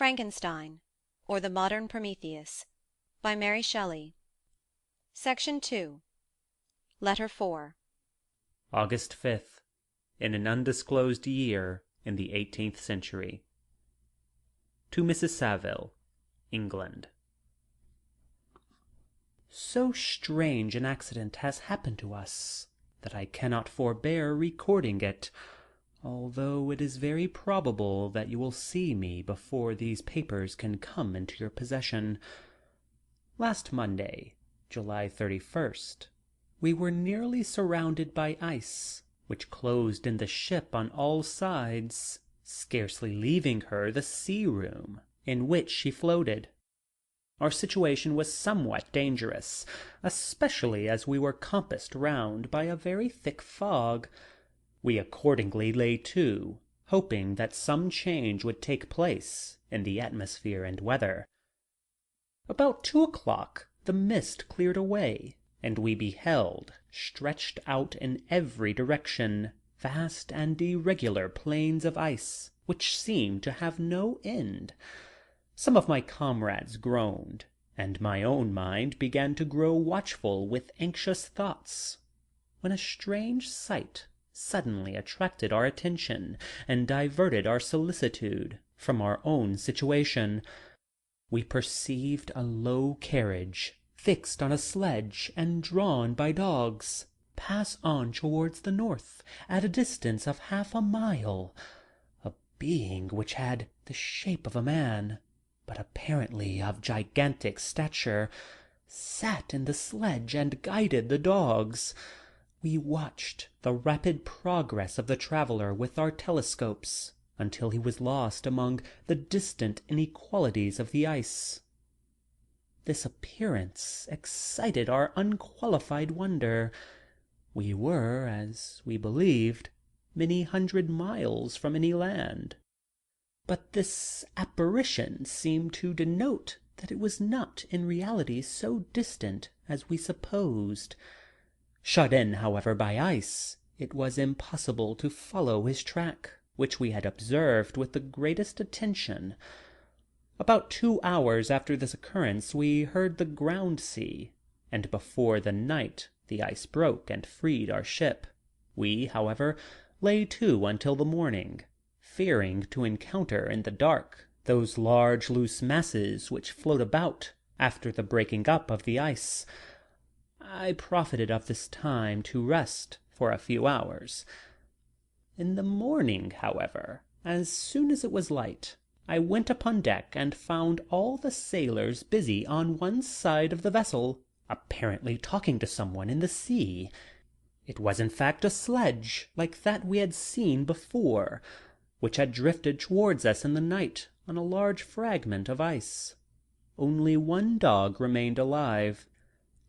Frankenstein, or the Modern Prometheus, by Mary Shelley. Section 2. Letter 4. August 5th, in an undisclosed year in the 18th century. To Mrs. Saville, England. So strange an accident has happened to us that I cannot forbear recording it, although it is very probable that you will see me before these papers can come into your possession. Last Monday, July 31st, we were nearly surrounded by ice, which closed in the ship on all sides, scarcely leaving her the sea-room in which she floated. Our situation was somewhat dangerous, especially as we were compassed round by a very thick fog. We accordingly lay to, hoping that some change would take place in the atmosphere and weather. About 2 o'clock the mist cleared away, and we beheld, stretched out in every direction, vast and irregular plains of ice, which seemed to have no end. Some of my comrades groaned, and my own mind began to grow watchful with anxious thoughts, when a strange sight suddenly attracted our attention and diverted our solicitude from our own situation. We perceived a low carriage, fixed on a sledge and drawn by dogs, pass on towards the north at a distance of half a mile. A being which had the shape of a man, but apparently of gigantic stature, sat in the sledge and guided the dogs. We watched the rapid progress of the traveller with our telescopes until he was lost among the distant inequalities of the ice. This appearance excited our unqualified wonder. We were, as we believed, many hundred miles from any land, but this apparition seemed to denote that it was not in reality so distant as we supposed. Shut in, however, by ice, it was impossible to follow his track, which we had observed with the greatest attention. About 2 hours after this occurrence we heard the ground sea, and before the night the ice broke and freed our ship. We, however, lay to until the morning, fearing to encounter in the dark those large loose masses which float about after the breaking up of the ice. I profited of this time to rest for a few hours. In the morning, however, as soon as it was light, I went upon deck and found all the sailors busy on one side of the vessel, apparently talking to someone in the sea. It was in fact a sledge, like that we had seen before, which had drifted towards us in the night on a large fragment of ice. Only one dog remained alive,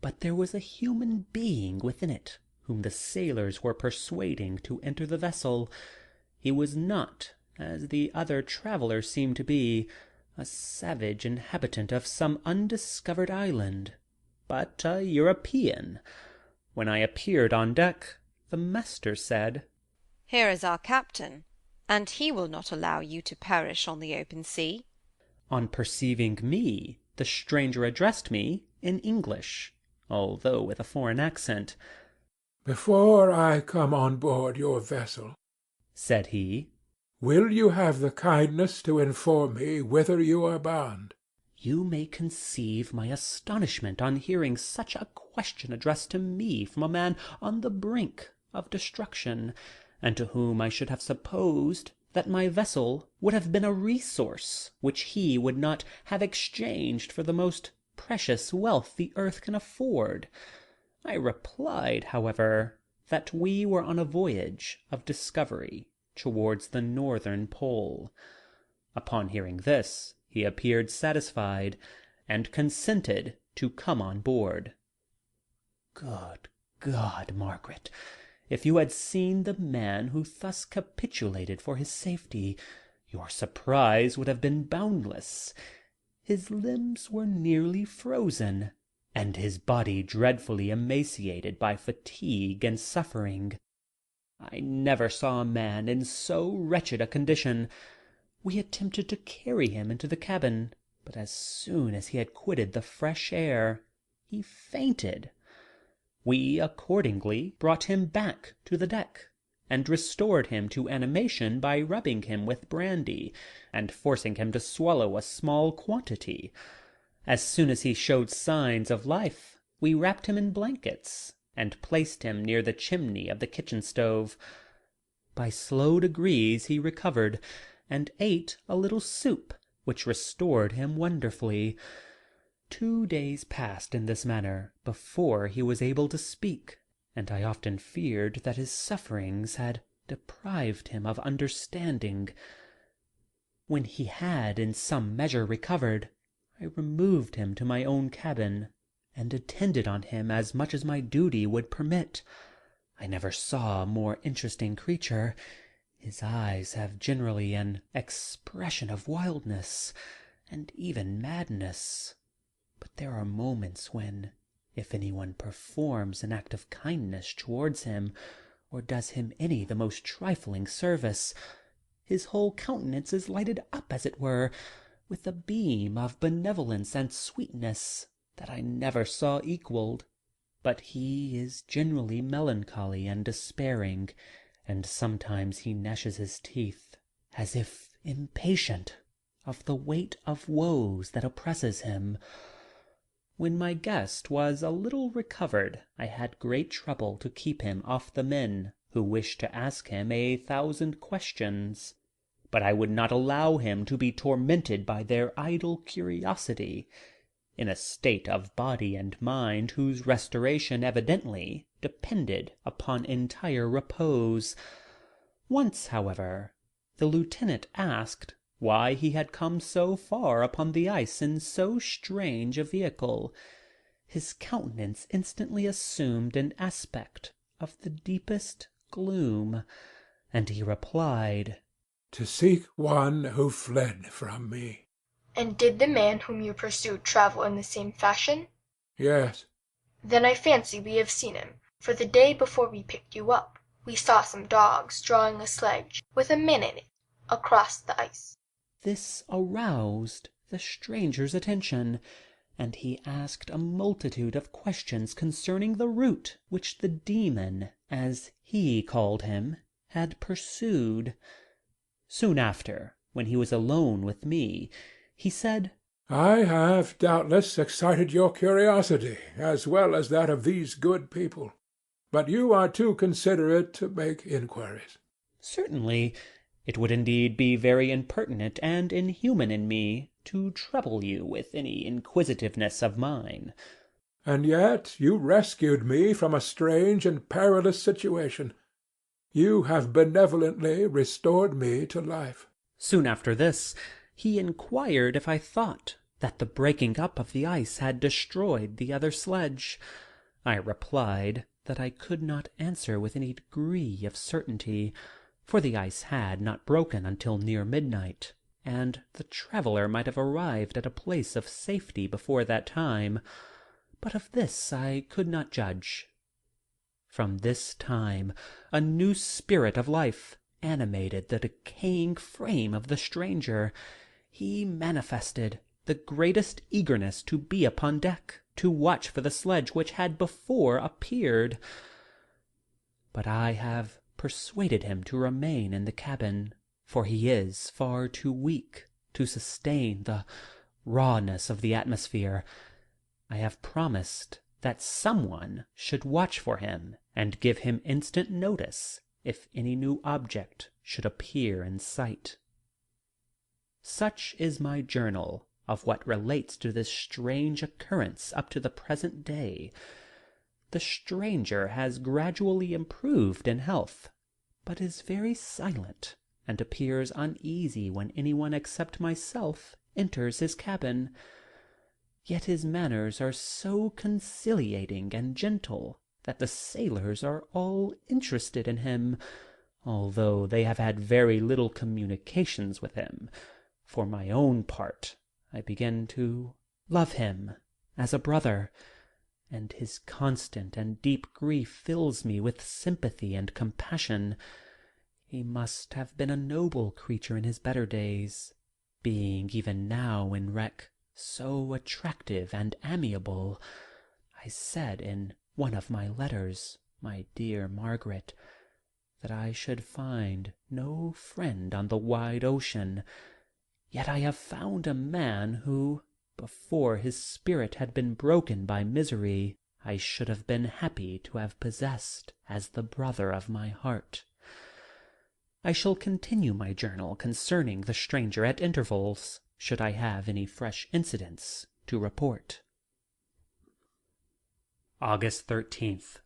but there was a human being within it whom the sailors were persuading to enter the vessel. He was not, as the other travellers seemed to be, a savage inhabitant of some undiscovered island, but a European. When I appeared on deck, the master said, "Here is our captain, and he will not allow you to perish on the open sea." On perceiving me, the stranger addressed me in English, although with a foreign accent. "Before I come on board your vessel," said he, "will you have the kindness to inform me whither you are bound?" You may conceive my astonishment on hearing such a question addressed to me from a man on the brink of destruction, and to whom I should have supposed that my vessel would have been a resource which he would not have exchanged for the most precious wealth the earth can afford. I replied, however, that we were on a voyage of discovery towards the northern pole. Upon hearing this, he appeared satisfied, and consented to come on board. Good God, Margaret, if you had seen the man who thus capitulated for his safety, your surprise would have been boundless. His limbs were nearly frozen, and his body dreadfully emaciated by fatigue and suffering. I never saw a man in so wretched a condition. We attempted to carry him into the cabin, but as soon as he had quitted the fresh air, he fainted. We accordingly brought him back to the deck, and restored him to animation by rubbing him with brandy, and forcing him to swallow a small quantity. As soon as he showed signs of life, we wrapped him in blankets, and placed him near the chimney of the kitchen stove. By slow degrees he recovered, and ate a little soup, which restored him wonderfully. 2 days passed in this manner before he was able to speak, and I often feared that his sufferings had deprived him of understanding. When he had in some measure recovered, I removed him to my own cabin, and attended on him as much as my duty would permit. I never saw a more interesting creature. His eyes have generally an expression of wildness, and even madness. But there are moments when, if anyone performs an act of kindness towards him, or does him any the most trifling service, his whole countenance is lighted up, as it were, with a beam of benevolence and sweetness that I never saw equalled. But he is generally melancholy and despairing, and sometimes he gnashes his teeth, as if impatient of the weight of woes that oppresses him. When my guest was a little recovered, I had great trouble to keep him off the men, who wished to ask him 1,000 questions. But I would not allow him to be tormented by their idle curiosity. In a state of body and mind whose restoration evidently depended upon entire repose. Once, however, the lieutenant asked why he had come so far upon the ice in so strange a vehicle. His countenance instantly assumed an aspect of the deepest gloom, and he replied, "To seek one who fled from me." And did the man whom you pursued travel in the same fashion? Yes. Then I fancy we have seen him, for the day before we picked you up, we saw some dogs drawing a sledge with a man in it across the ice. This aroused the stranger's attention, and he asked a multitude of questions concerning the route which the demon, as he called him, had pursued. Soon after, when he was alone with me, he said, "I have doubtless excited your curiosity, as well as that of these good people. But you are too considerate to make inquiries." "Certainly. It would indeed be very impertinent and inhuman in me to trouble you with any inquisitiveness of mine." "And yet you rescued me from a strange and perilous situation. You have benevolently restored me to life." Soon after this, he inquired if I thought that the breaking up of the ice had destroyed the other sledge. I replied that I could not answer with any degree of certainty, for the ice had not broken until near midnight, and the traveller might have arrived at a place of safety before that time, but of this I could not judge. From this time a new spirit of life animated the decaying frame of the stranger. He manifested the greatest eagerness to be upon deck, to watch for the sledge which had before appeared. But I have persuaded him to remain in the cabin, for he is far too weak to sustain the rawness of the atmosphere. I have promised that someone should watch for him and give him instant notice if any new object should appear in sight. Such is my journal of what relates to this strange occurrence up to the present day. The stranger has gradually improved in health, but is very silent, and appears uneasy when anyone except myself enters his cabin. Yet his manners are so conciliating and gentle that the sailors are all interested in him, although they have had very little communications with him. For my own part, I begin to love him as a brother, and his constant and deep grief fills me with sympathy and compassion. He must have been a noble creature in his better days, being even now in wreck so attractive and amiable. I said in one of my letters, my dear Margaret, that I should find no friend on the wide ocean. Yet I have found a man who, before his spirit had been broken by misery, I should have been happy to have possessed as the brother of my heart. I shall continue my journal concerning the stranger at intervals, should I have any fresh incidents to report. August 13th.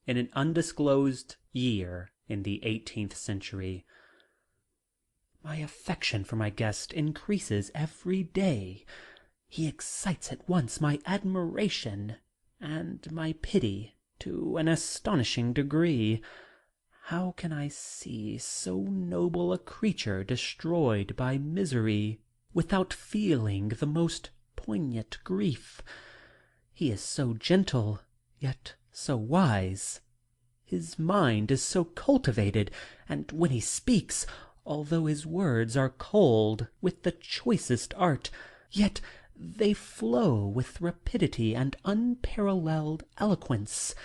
In an undisclosed year in the 18th century. My affection for my guest increases every day. He excites at once my admiration and my pity to an astonishing degree. How can I see so noble a creature destroyed by misery without feeling the most poignant grief? He is so gentle, yet so wise. His mind is so cultivated, and when he speaks, although his words are cold with the choicest art, yet they flow with rapidity and unparalleled eloquence.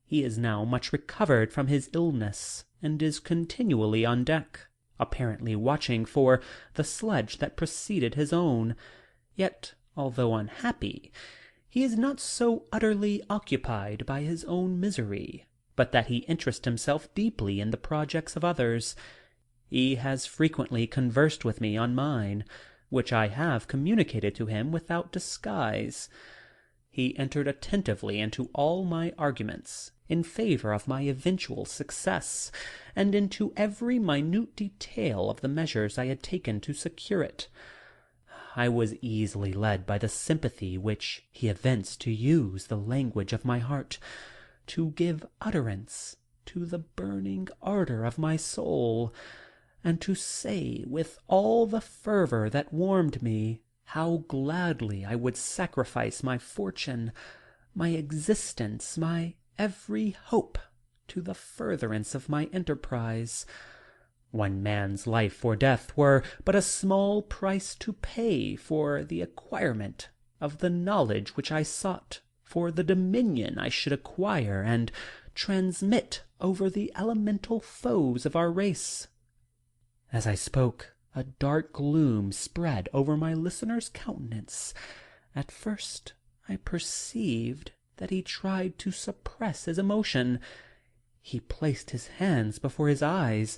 He is now much recovered from his illness, and is continually on deck, apparently watching for the sledge that preceded his own. Yet, although unhappy, he is not so utterly occupied by his own misery, but that he interests himself deeply in the projects of others. He has frequently conversed with me on mine, which I have communicated to him without disguise. He entered attentively into all my arguments in favor of my eventual success, and into every minute detail of the measures I had taken to secure it. I was easily led by the sympathy which he evinced to use the language of my heart, to give utterance to the burning ardor of my soul, and to say with all the fervor that warmed me how gladly I would sacrifice my fortune, my existence, my every hope, to the furtherance of my enterprise. One man's life or death were but a small price to pay for the acquirement of the knowledge which I sought, for the dominion I should acquire and transmit over the elemental foes of our race. As I spoke, a dark gloom spread over my listener's countenance. At first I perceived that he tried to suppress his emotion. He placed his hands before his eyes,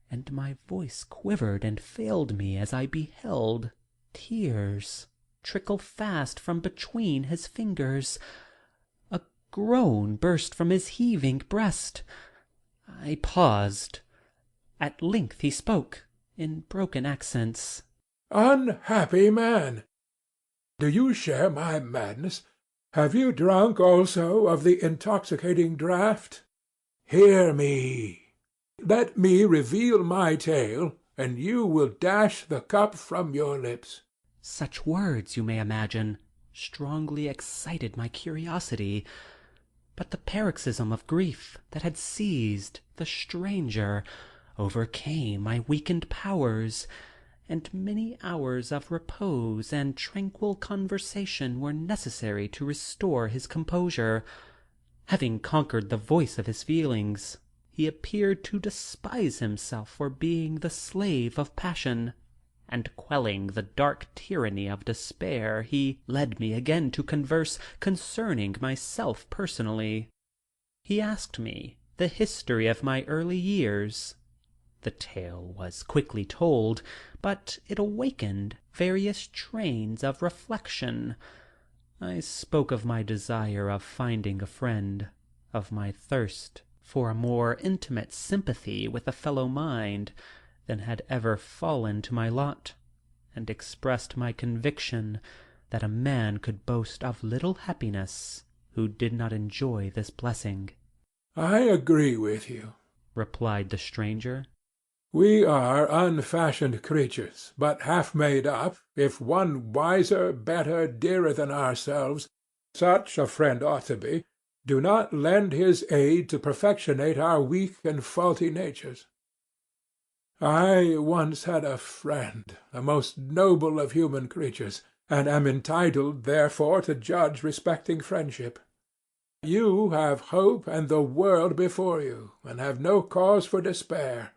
and my voice quivered and failed me as I beheld tears trickle fast from between his fingers. A groan burst from his heaving breast. I paused. At length he spoke, in broken accents. "Unhappy man! Do you share my madness? Have you drunk also of the intoxicating draught? Hear me. Let me reveal my tale, and you will dash the cup from your lips." Such words, you may imagine, strongly excited my curiosity. But the paroxysm of grief that had seized the stranger overcame my weakened powers, and many hours of repose and tranquil conversation were necessary to restore his composure. Having conquered the voice of his feelings, he appeared to despise himself for being the slave of passion, and quelling the dark tyranny of despair, he led me again to converse concerning myself personally. He asked me the history of my early years. The tale was quickly told, but it awakened various trains of reflection. I spoke of my desire of finding a friend, of my thirst for a more intimate sympathy with a fellow mind than had ever fallen to my lot, and expressed my conviction that a man could boast of little happiness who did not enjoy this blessing. "I agree with you," replied the stranger. "We are unfashioned creatures, but half made up, if one wiser, better, dearer than ourselves, such a friend ought to be, do not lend his aid to perfectionate our weak and faulty natures. I once had a friend, the most noble of human creatures, and am entitled, therefore, to judge respecting friendship. You have hope and the world before you, and have no cause for despair.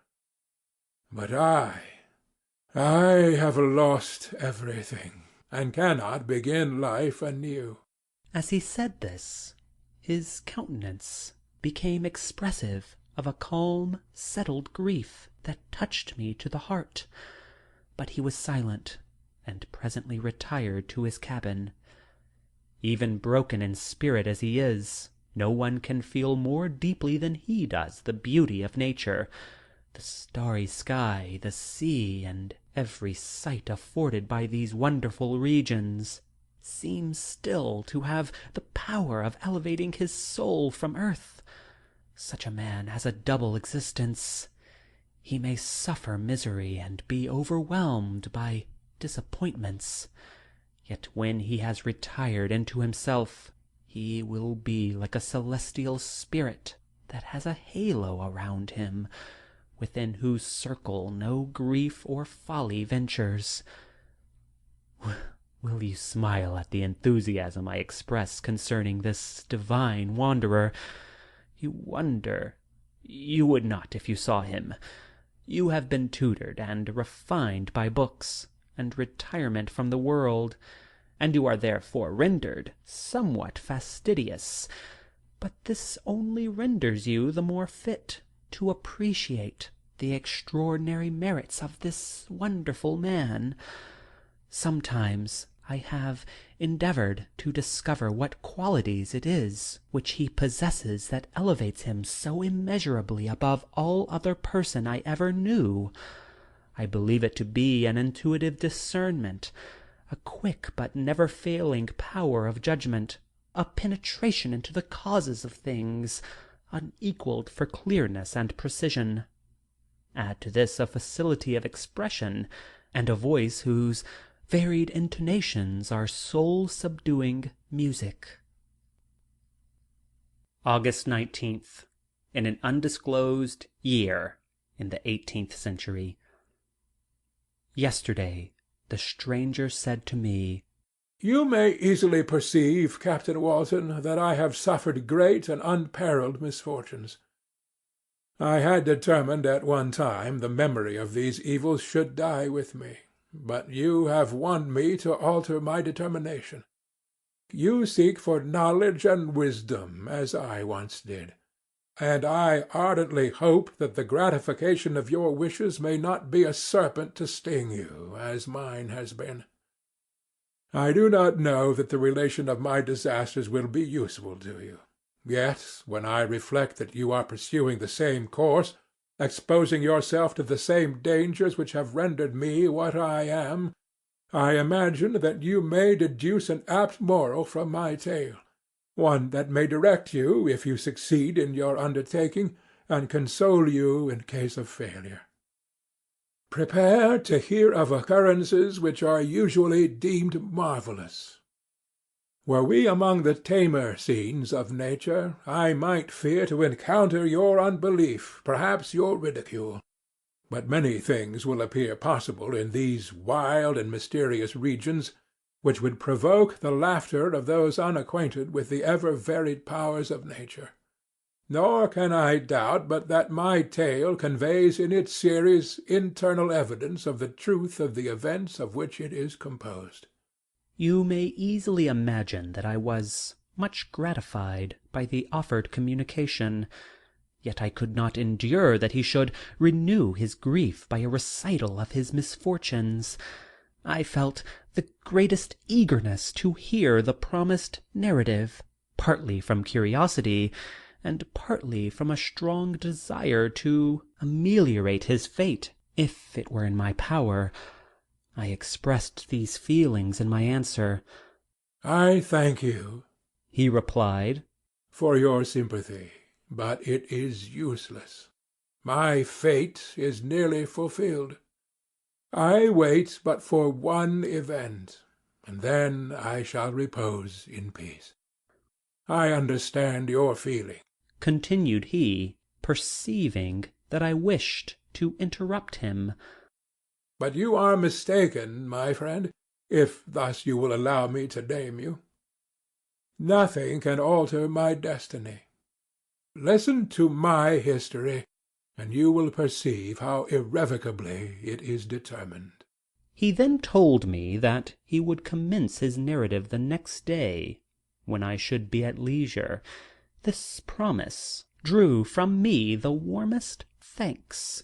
But I have lost everything, and cannot begin life anew." As he said this, his countenance became expressive of a calm, settled grief that touched me to the heart. But he was silent, and presently retired to his cabin. Even broken in spirit as he is, no one can feel more deeply than he does the beauty of nature. The starry sky, the sea, and every sight afforded by these wonderful regions seems still to have the power of elevating his soul from earth. Such a man has a double existence. He may suffer misery and be overwhelmed by disappointments, yet when he has retired into himself, he will be like a celestial spirit that has a halo around him, within whose circle no grief or folly ventures. Will you smile at the enthusiasm I express concerning this divine wanderer? You wonder. You would not if you saw him. You have been tutored and refined by books and retirement from the world, and you are therefore rendered somewhat fastidious. But this only renders you the more fit to appreciate the extraordinary merits of this wonderful man. Sometimes I have endeavored to discover what qualities it is which he possesses that elevates him so immeasurably above all other person I ever knew. I believe it to be an intuitive discernment, a quick but never failing power of judgment, a penetration into the causes of things, unequalled for clearness and precision. Add to this a facility of expression, and a voice whose varied intonations are soul-subduing music. August 19th, in an undisclosed year in the 18th century. Yesterday the stranger said to me, "You may easily perceive, Captain Walton, that I have suffered great and unparalleled misfortunes. I had determined at one time the memory of these evils should die with me. But you have won me to alter my determination. You seek for knowledge and wisdom, as I once did, and I ardently hope that the gratification of your wishes may not be a serpent to sting you, as mine has been. I do not know that the relation of my disasters will be useful to you. Yet, when I reflect that you are pursuing the same course, exposing yourself to the same dangers which have rendered me what I am, I imagine that you may deduce an apt moral from my tale, one that may direct you if you succeed in your undertaking, and console you in case of failure. Prepare to hear of occurrences which are usually deemed marvellous. Were we among the tamer scenes of nature, I might fear to encounter your unbelief, perhaps your ridicule. But many things will appear possible in these wild and mysterious regions, which would provoke the laughter of those unacquainted with the ever-varied powers of nature. Nor can I doubt but that my tale conveys in its series internal evidence of the truth of the events of which it is composed. You may easily imagine that I was much gratified by the offered communication, yet I could not endure that he should renew his grief by a recital of his misfortunes. I felt the greatest eagerness to hear the promised narrative, partly from curiosity, and partly from a strong desire to ameliorate his fate, if it were in my power. I expressed these feelings in my answer. "I thank you," he replied, "for your sympathy, but it is useless. My fate is nearly fulfilled. I wait but for one event, and then I shall repose in peace." I understand your feeling. Continued he, perceiving that I wished to interrupt him. But you are mistaken, my friend, if thus you will allow me to name you. Nothing can alter my destiny. Listen to my history, and you will perceive how irrevocably it is determined. He then told me that he would commence his narrative the next day, when I should be at leisure. This promise drew from me the warmest thanks.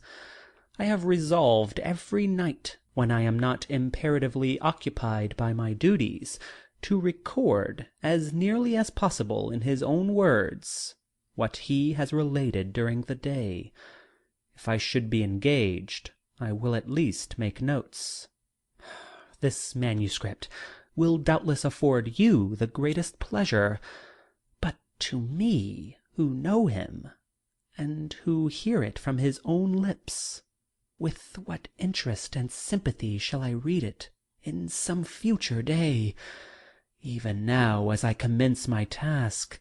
I have resolved every night, when I am not imperatively occupied by my duties, to record, as nearly as possible in his own words, what he has related during the day. If I should be engaged, I will at least make notes. This manuscript will doubtless afford you the greatest pleasure, but to me, who know him, and who hear it from his own lips, with what interest and sympathy shall I read it in some future day? Even now, as I commence my task,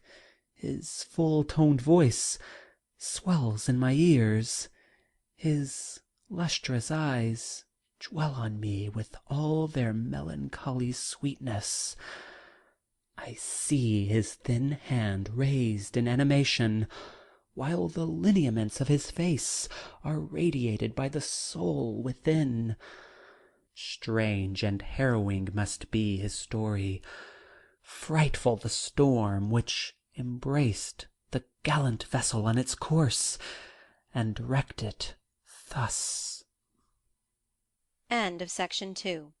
his full-toned voice swells in my ears, his lustrous eyes dwell on me with all their melancholy sweetness. I see his thin hand raised in animation, while the lineaments of his face are radiated by the soul within. Strange and harrowing must be his story, frightful the storm which embraced the gallant vessel on its course, and wrecked it thus. End of Section 2.